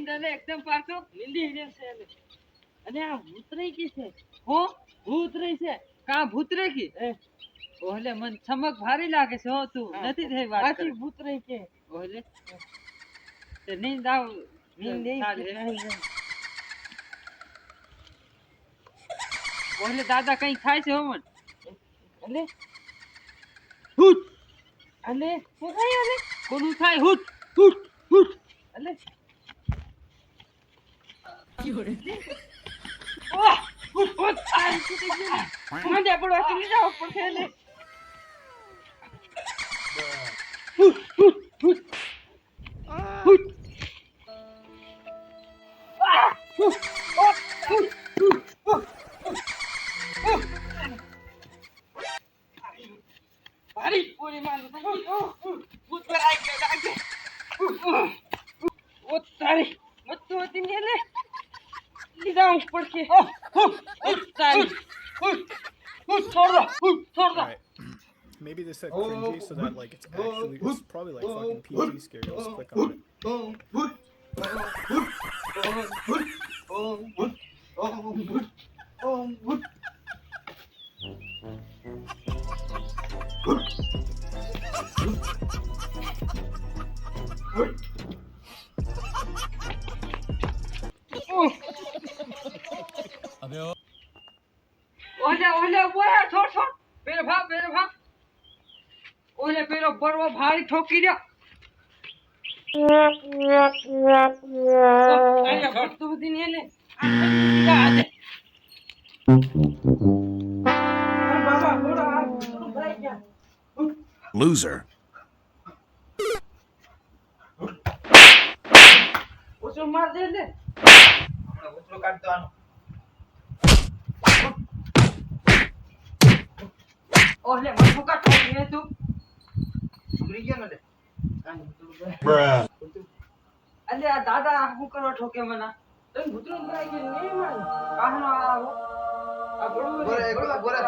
નીંદ અને એકદમ પાછો નીંદી હિરે છે અને આ ભૂતરી કી છે હો ભૂતરી છે કા ભૂતરી કી ઓલે મન ચમક ભારી લાગે છે હો તું નથી થઈ વાત સાચી ભૂતરી કે ઓલે તે નીંદ આવ નીંદ ઓલે દાદા કઈ થાય છે હો મન એટલે હુટ અને શું થાય ઓલે કોનું થાય હુટ હુટ હુટ એટલે ઓહ હુટ હુટ આ છૂટી ગયું મને પડવા ચલી જાવ પડશે ને હુટ હુટ હુટ હુટ આ હુટ હુટ હુટ ભારી પૂરી મારું ભૂત પર આવી ગયો લાગે ઓ તારી મત હોતી ને લે લીધા ઉપર કે ઓ તારી છોડ દો Alright. Maybe they said cringy so that like it's actually it's probably like fucking PG scary. Let's click on it. ઓલે ઓલે છોડ છોડ પેલો ભાગ ઓલે પેલો બરવો ભારી ઠોકી દો આયા ભટતું હતી ને લે આ દે બાબા થોડા થોડું ભરાઈ ગયા Loser. ઓછો માર દે લે ઓછો કાઢતો આનો ઓલે મન કા ઠોકી ને તું ઉમરી ગયો ને લે Bruh. અલે આ દાદા હું કરવા ઠોકે મના તને ભૂતરો ભરાઈ ગયો ને માર કાહનો આવો આ બોરે બરોબર બોરે